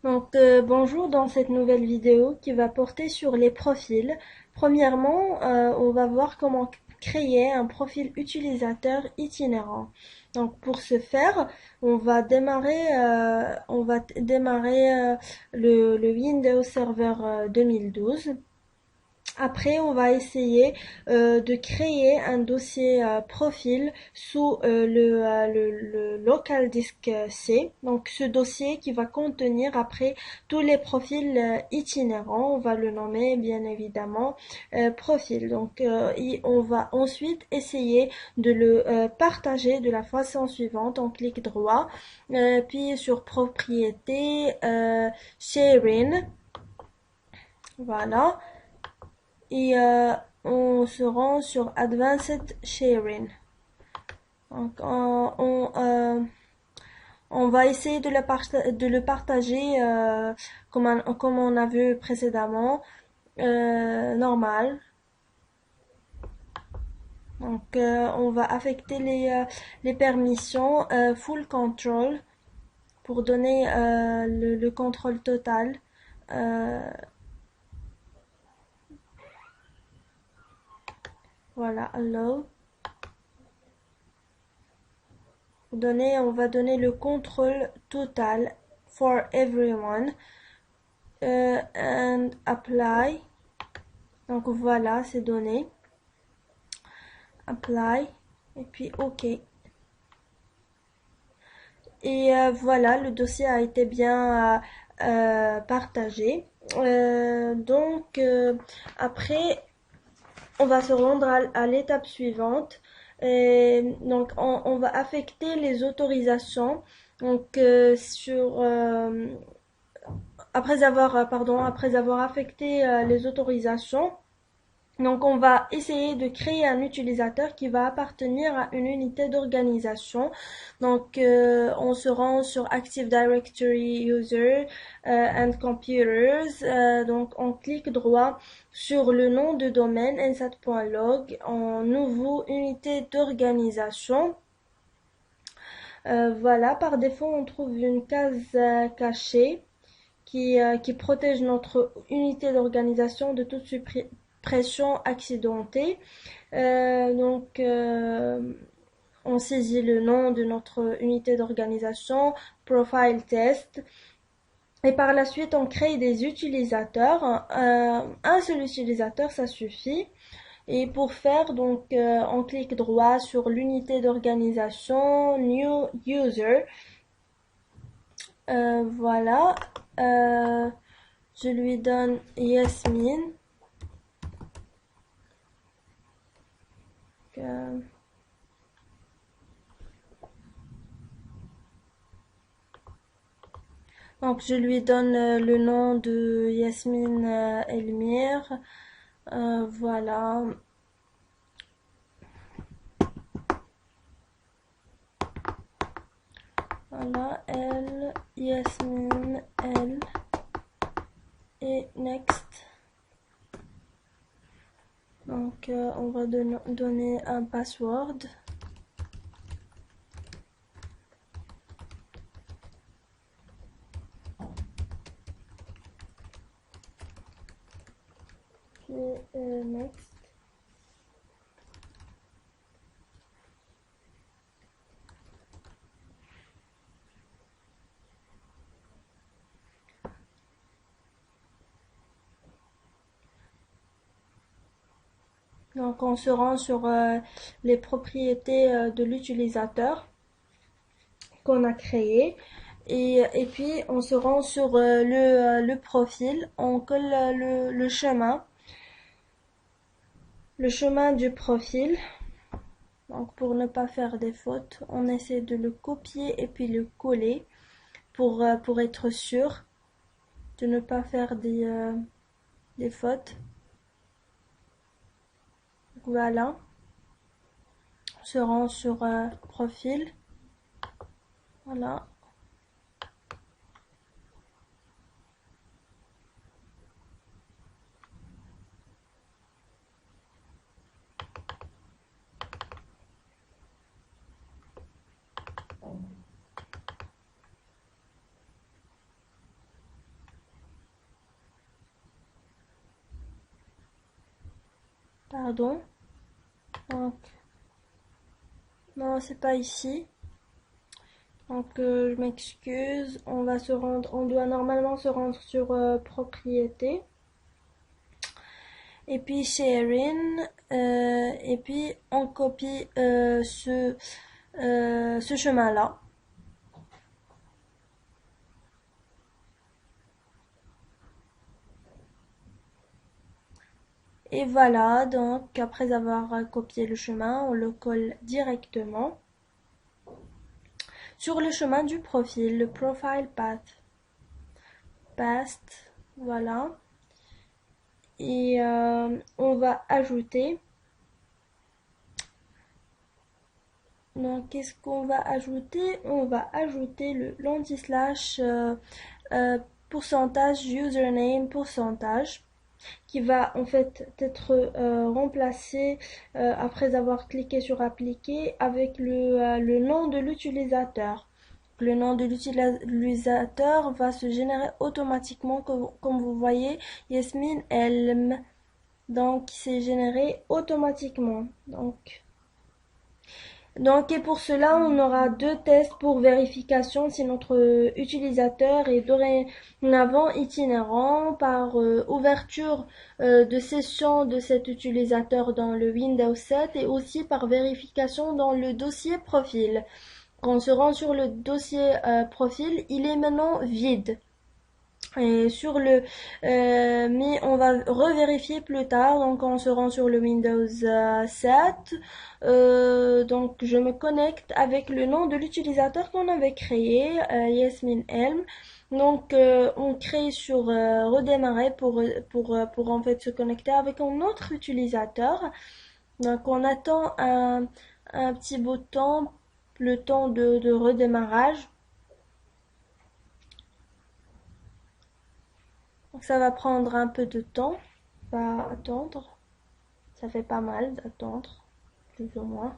Bonjour dans cette nouvelle vidéo qui va porter sur les profils. Premièrement, on va voir comment créer un profil utilisateur itinérant. Donc, pour ce faire, on va démarrer le Windows Server 2012. Après, on va essayer de créer un dossier profil sous le local disk C. Donc, ce dossier qui va contenir après tous les profils itinérants. On va le nommer bien évidemment profil. On va ensuite essayer de le partager de la façon suivante. On clique droit, puis sur propriété, sharing. Voilà. Et on se rend sur Advanced Sharing. Donc, on va essayer de le partager comme on a vu précédemment, normal. On va affecter les permissions full control pour donner le contrôle total. Voilà, allow. On va donner le contrôle total for everyone and apply. Donc voilà, c'est donné. Apply et puis OK. Et voilà, le dossier a été bien partagé. Après, on va se rendre à l'étape suivante. Donc, on va affecter les autorisations. Donc, après avoir affecté les autorisations, donc on va essayer de créer un utilisateur qui va appartenir à une unité d'organisation. On se rend sur Active Directory User and Computers. Donc on clique droit sur le nom de domaine nsat.log en nouveau unité d'organisation. Voilà, par défaut on trouve une case cachée qui protège notre unité d'organisation de toute suppression accidentée. On saisit le nom de notre unité d'organisation, profile test, et par la suite on crée des utilisateurs. Un seul utilisateur, ça suffit. Et pour faire, on clique droit sur l'unité d'organisation, New User. Voilà. Je lui donne Yasmine. Donc je lui donne le nom de Yasmine Elmire. Voilà. Voilà, elle, Yasmine, elle. Et next. Donc on va donner un password. Puis next. Donc on se rend sur les propriétés de l'utilisateur qu'on a créé. Et puis on se rend sur le profil, on colle le chemin du profil. Donc pour ne pas faire des fautes, on essaie de le copier et puis le coller pour être sûr de ne pas faire des fautes. Voilà, on se rend sur profil. Voilà. pardon. Donc, non, c'est pas ici. Donc, je m'excuse. On va se rendre, on doit normalement se rendre sur propriété. Et puis sharing. Et puis on copie ce chemin-là. Et voilà, donc après avoir copié le chemin, on le colle directement sur le chemin du profil, le profile path. Paste, voilà. Et on va ajouter. Donc qu'est-ce qu'on va ajouter? On va ajouter le l'anti-slash pourcentage username pourcentage, qui va en fait être remplacé après avoir cliqué sur appliquer avec le nom de l'utilisateur. Le nom de l'utilisateur va se générer automatiquement, comme vous voyez, Yasmine Elm. Donc c'est généré automatiquement. Donc, et pour cela, on aura deux tests pour vérification si notre utilisateur est dorénavant itinérant par ouverture de session de cet utilisateur dans le Windows 7 et aussi par vérification dans le dossier profil. Quand on se rend sur le dossier profil, il est maintenant vide. Et sur mais on va revérifier plus tard. Donc on se rend sur le Windows 7. Donc je me connecte avec le nom de l'utilisateur qu'on avait créé, Yasmine Elm. Donc on crée sur redémarrer pour en fait se connecter avec un autre utilisateur. Donc on attend un petit bout de temps, le temps de redémarrage. Donc ça va prendre un peu de temps, on va attendre. Ça fait pas mal d'attendre, plus ou moins.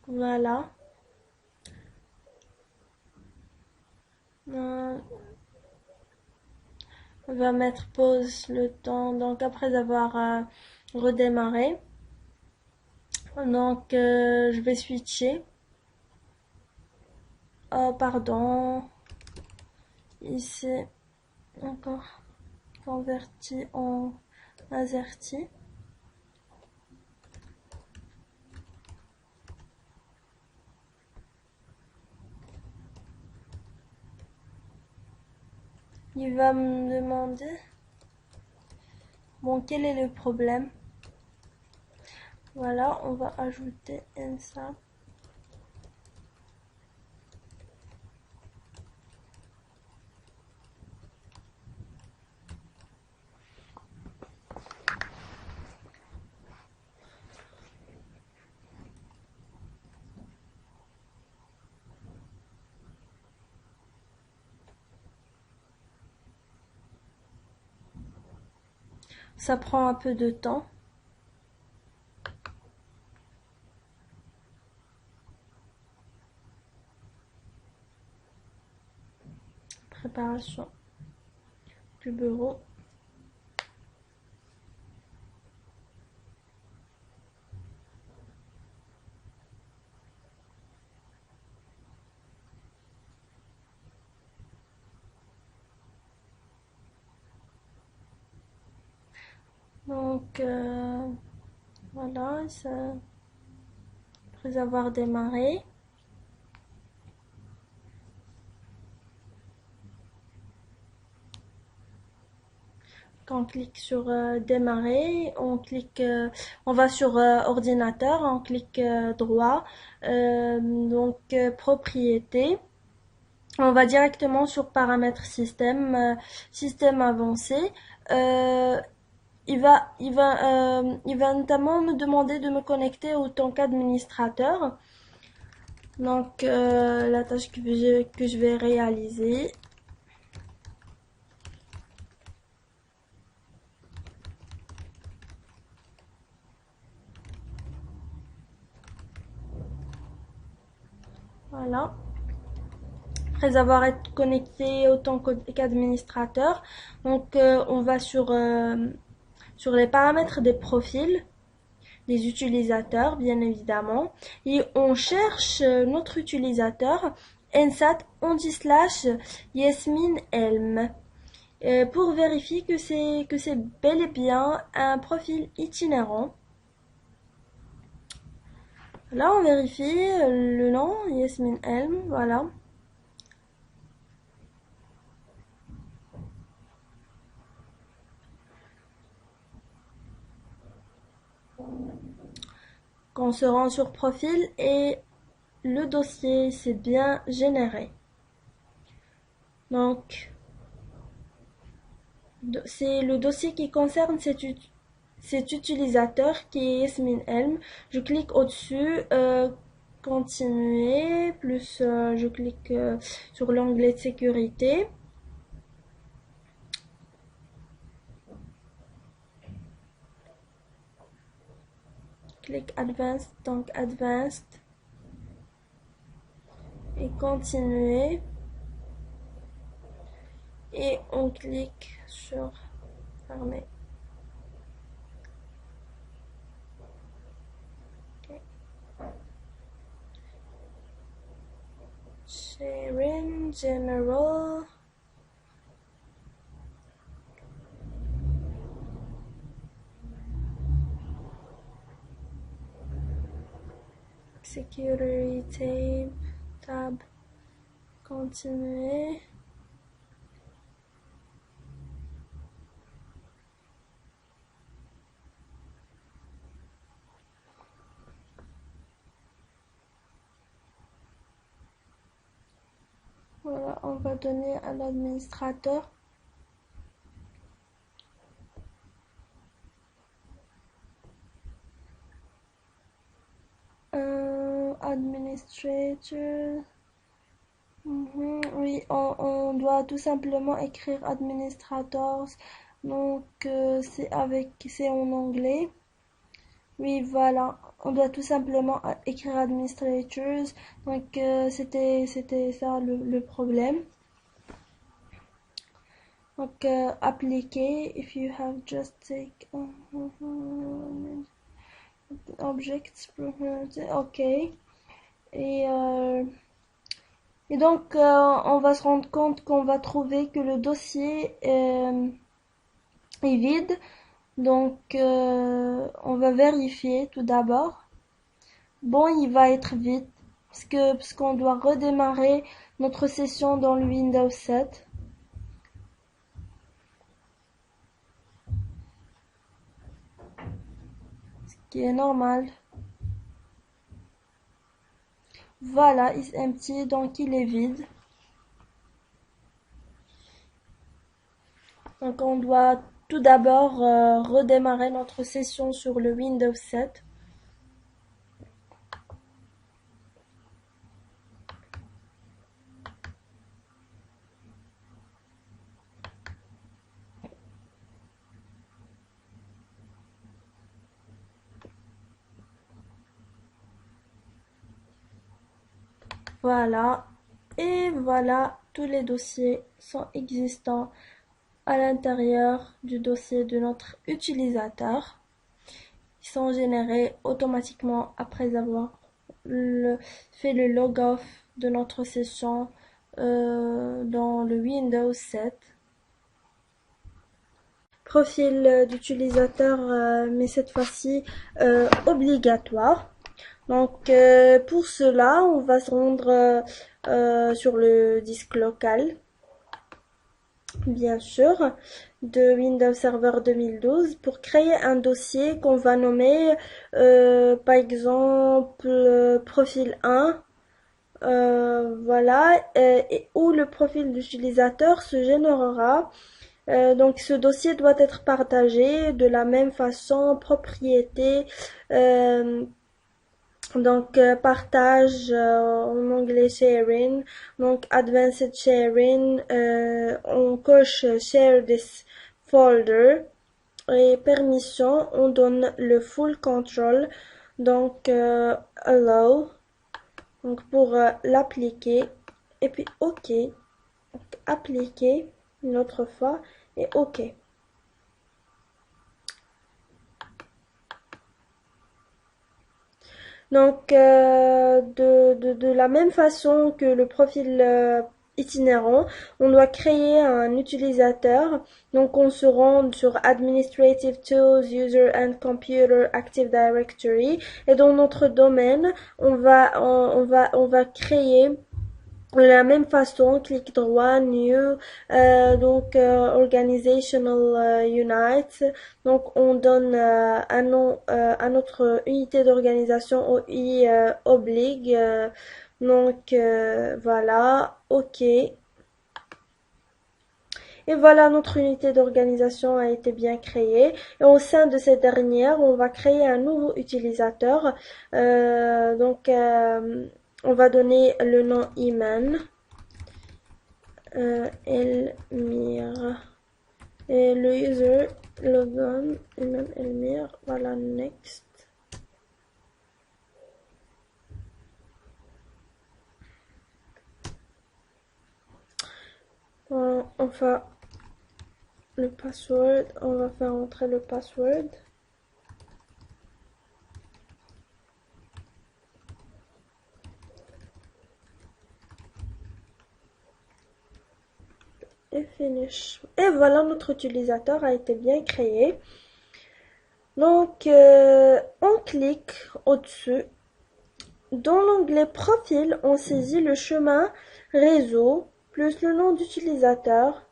Voilà. On va mettre pause le temps, donc après avoir redémarré. Donc je vais switcher. Oh pardon. Ici, encore converti en AZERTY. Il va me demander, bon, quel est le problème? Voilà, on va ajouter ça. Ça prend un peu de temps. Préparation du bureau. Donc voilà, ça, après avoir démarré. Quand on clique sur démarrer, on va sur ordinateur, on clique droit, donc propriété. On va directement sur paramètres système, système avancé. Il va notamment me demander de me connecter en tant qu'administrateur. Donc la tâche que je vais réaliser. Voilà. Après avoir été connecté autant qu'administrateur, donc on va sur les paramètres des profils des utilisateurs, bien évidemment, et on cherche notre utilisateur ensat /Yasmin Elm pour vérifier que c'est bel et bien un profil itinérant. Là, on vérifie le nom, Yasmin Elm, voilà. Quand on se rend sur profil et le dossier s'est bien généré. Donc, c'est le dossier qui concerne cet utilisateur qui est Yasmin Elm. Je clique au-dessus, continuer, plus je clique sur l'onglet de sécurité. Clique Advanced, donc Advanced. Et continuer. Et on clique sur fermer. Okay. Sharing General. Security tab. Continuer. Voilà, on va donner à l'administrateur. Administrator. Oui, on doit tout simplement écrire administrators. Donc c'est en anglais. Oui, voilà. On doit tout simplement écrire administrators. Donc c'était ça le problème. Donc appliquer. If you have just take objects. Ok. Et donc, on va se rendre compte qu'on va trouver que le dossier est vide. Donc, on va vérifier tout d'abord. Bon, il va être vide parce qu'on doit redémarrer notre session dans le Windows 7. Ce qui est normal. Voilà, is empty, donc il est vide. Donc on doit tout d'abord redémarrer notre session sur le Windows 7. Voilà. Et voilà, tous les dossiers sont existants à l'intérieur du dossier de notre utilisateur. Ils sont générés automatiquement après avoir fait le log-off de notre session dans le Windows 7. Profil d'utilisateur, mais cette fois-ci obligatoire. Donc pour cela, on va se rendre sur le disque local, bien sûr, de Windows Server 2012 pour créer un dossier qu'on va nommer par exemple profil 1. Voilà, et où le profil d'utilisateur se générera. Donc ce dossier doit être partagé de la même façon, propriété, donc partage en anglais sharing, donc advanced sharing, on coche share this folder et permission, on donne le full control, donc allow. Donc pour l'appliquer, et puis OK. Donc, appliquer une autre fois et OK. Donc, de la même façon que le profil itinérant, on doit créer un utilisateur. Donc, on se rend sur Administrative Tools, User and Computer Active Directory. Et dans notre domaine, on va créer de la même façon, clic droit, New, Organizational Unit. Donc, on donne un nom à notre unité d'organisation au I oblique. Voilà, OK. Et voilà, notre unité d'organisation a été bien créée. Et au sein de cette dernière, on va créer un nouveau utilisateur. On va donner le nom Iman. Elmire. Et le user logon, Iman Elmire. Voilà, next. Enfin, le password, on va faire entrer le password. Et finish. Et voilà, notre utilisateur a été bien créé. Donc, on clique au-dessus. Dans l'onglet Profil, on saisit le chemin réseau plus le nom d'utilisateur.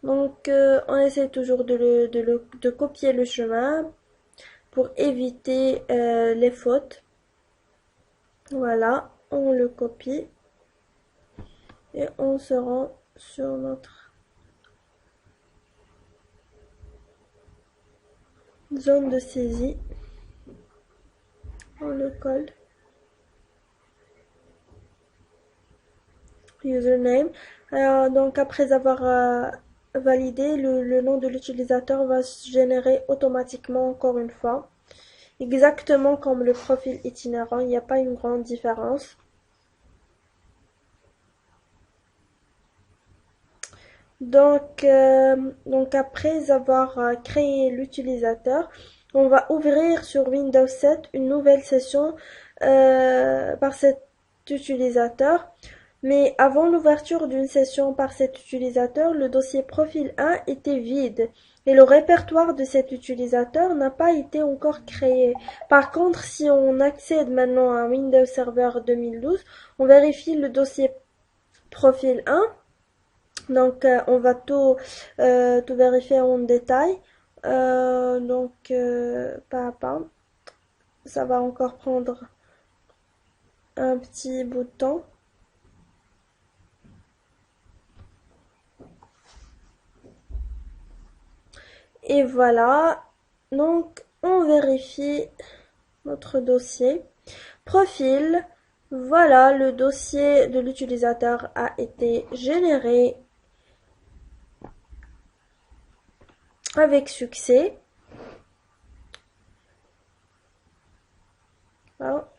Donc, on essaie toujours de copier le chemin pour éviter les fautes. Voilà, on le copie et on se rend sur notre zone de saisie. On le colle. Username. Alors, donc, après avoir validé, le nom de l'utilisateur va se générer automatiquement encore une fois. Exactement comme le profil itinérant, il n'y a pas une grande différence. Donc après avoir créé l'utilisateur, on va ouvrir sur Windows 7 une nouvelle session par cet utilisateur. Mais avant l'ouverture d'une session par cet utilisateur, le dossier Profil 1 était vide et le répertoire de cet utilisateur n'a pas été encore créé. Par contre, si on accède maintenant à Windows Server 2012, on vérifie le dossier Profil 1. Donc, on va tout vérifier en détail. Pas à pas. Ça va encore prendre un petit bout de temps. Et voilà. Donc, on vérifie notre dossier. Profil. Voilà, le dossier de l'utilisateur a été généré avec succès. Voilà.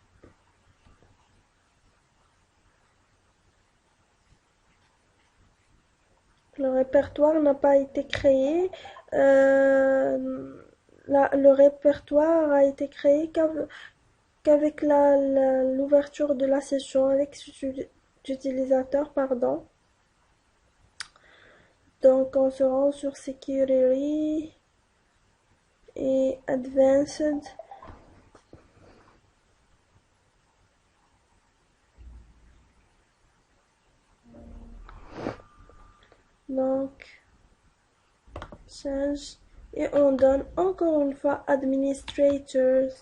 Le répertoire n'a pas été créé. Le répertoire a été créé qu'avec l'ouverture de la session avec cet utilisateur, pardon. Donc on se rend sur Security et Advanced. Donc change et on donne encore une fois Administrators.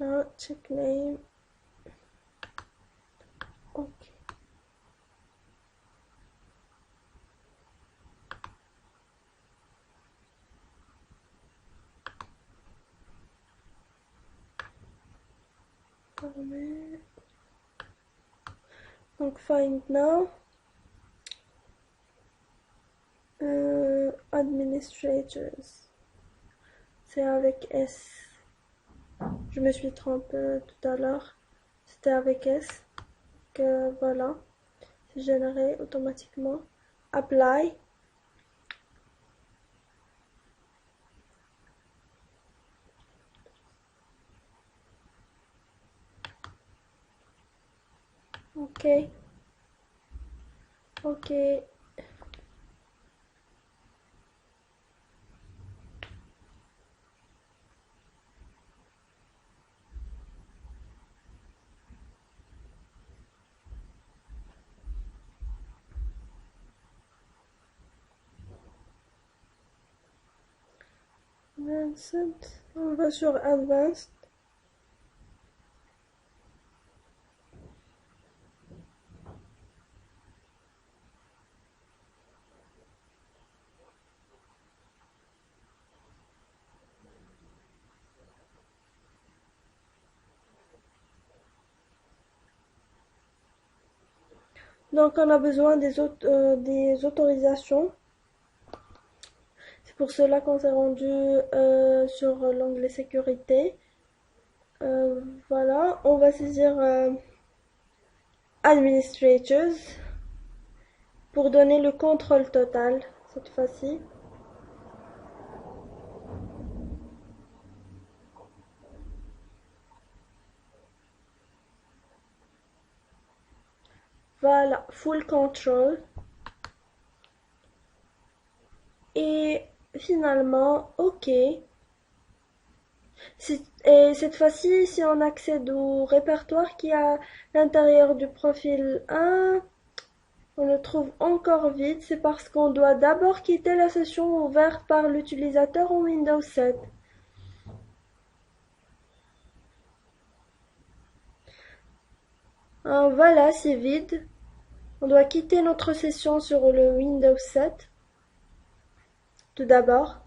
Now check name. OK. Donc find now. Administrators. C'est avec S. Je me suis trompée tout à l'heure. C'était avec S. Que voilà. C'est généré automatiquement. Apply. Ok. Ok. Advanced. On va sur Advanced. Donc on a besoin des autorisations. C'est pour cela qu'on s'est rendu sur l'onglet sécurité. Voilà, on va saisir Administrators pour donner le contrôle total cette fois-ci. Voilà, full control. Et finalement, OK. Et cette fois-ci, si on accède au répertoire qui est à l'intérieur du profil 1, on le trouve encore vide. C'est parce qu'on doit d'abord quitter la session ouverte par l'utilisateur en Windows 7. Alors voilà, c'est vide. On doit quitter notre session sur le Windows 7. Tout d'abord.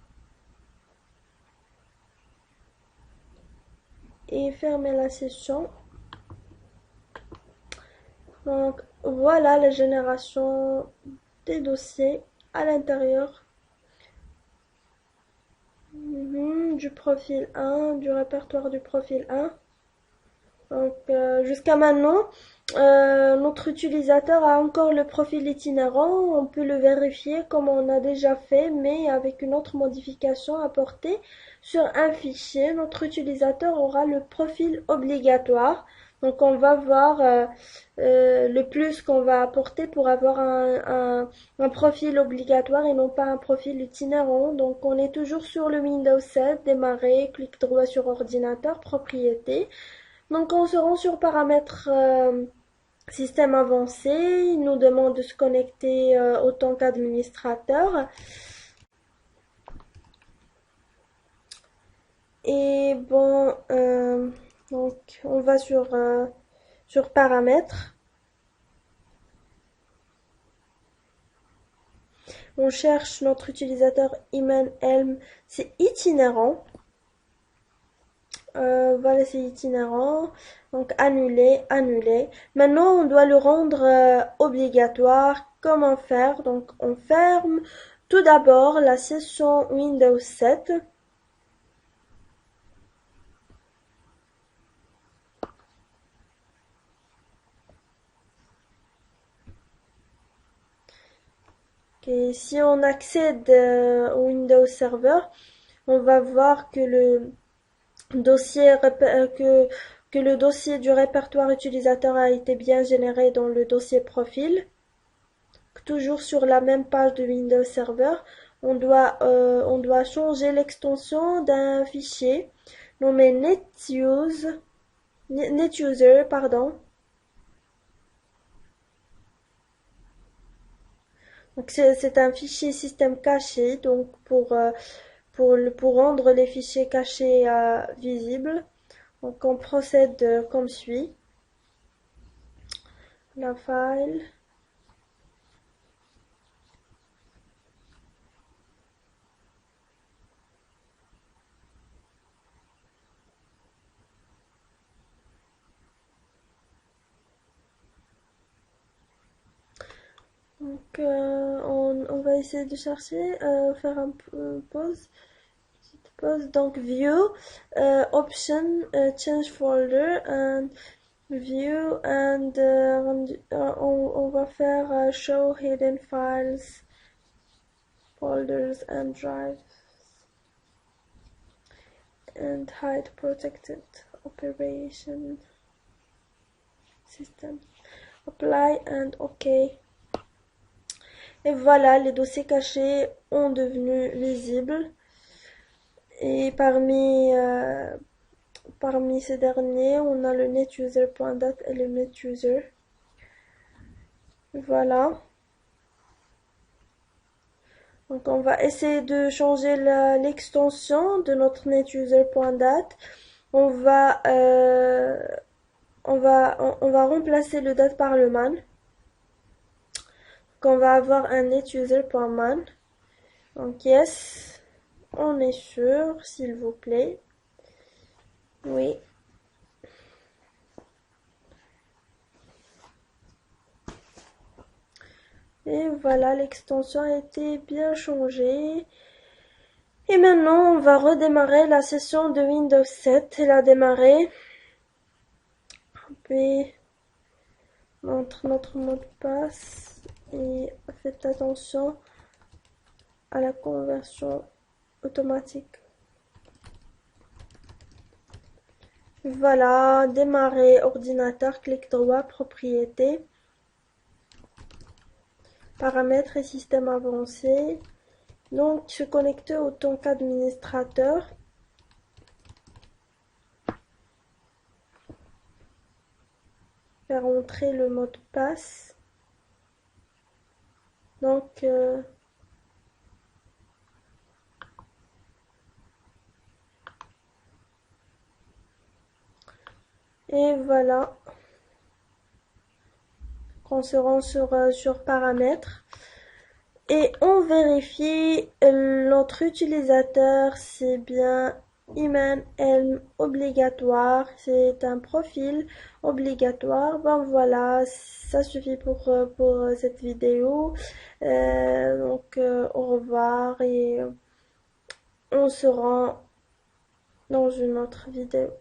Et fermer la session. Donc voilà la génération des dossiers à l'intérieur du profil 1, du répertoire du profil 1. Donc jusqu'à maintenant, notre utilisateur a encore le profil itinérant. On peut le vérifier comme on a déjà fait, mais avec une autre modification apportée sur un fichier. Notre utilisateur aura le profil obligatoire. Donc on va voir le plus qu'on va apporter pour avoir un profil obligatoire et non pas un profil itinérant. Donc on est toujours sur le Windows 7, démarrer, clic droit sur ordinateur, propriété. Donc on se rend sur paramètres système avancé, il nous demande de se connecter autant qu'administrateur. Et bon, donc on va sur paramètres. On cherche notre utilisateur Iman Helm, c'est itinérant. Voilà, c'est itinérant. Donc annuler, annuler. Maintenant, on doit le rendre obligatoire. Comment faire? Donc on ferme tout d'abord la session Windows 7. Et si on accède au Windows Server, on va voir que le dossier que le dossier du répertoire utilisateur a été bien généré dans le dossier profil. Toujours sur la même page de Windows Server, on doit changer l'extension d'un fichier nommé netuser, pardon. Donc c'est un fichier système caché, donc pour rendre les fichiers cachés visibles. Donc on procède comme suit. La file. Donc, on va essayer de chercher, faire un pause. Pause. Donc, view, option, change folder, and view, and on va faire show hidden files, folders, and drives, and hide protected operation system. Apply and OK. Et voilà, les dossiers cachés ont devenu visibles. Et parmi ces derniers, on a le netuser.dat et le netuser. Voilà. Donc on va essayer de changer l'extension de notre netuser.dat. On va remplacer le date par le man. Donc on va avoir un netuser.man. Donc yes, on est sûr, s'il vous plaît. Oui. Et voilà, l'extension a été bien changée. Et maintenant, on va redémarrer la session de Windows 7. Elle a démarré. Puis, entre notre mot de passe et faites attention à la conversion automatique. Voilà, démarrer ordinateur, clic droit, propriétés, paramètres et système avancé. Donc, se connecter au tant qu'administrateur. Faire entrer le mot de passe. Donc, et voilà. On se rend sur paramètres. Et on vérifie notre utilisateur, c'est bien Iman Elm obligatoire, c'est un profil obligatoire. Bon voilà, ça suffit pour cette vidéo. Donc au revoir et on se rend dans une autre vidéo.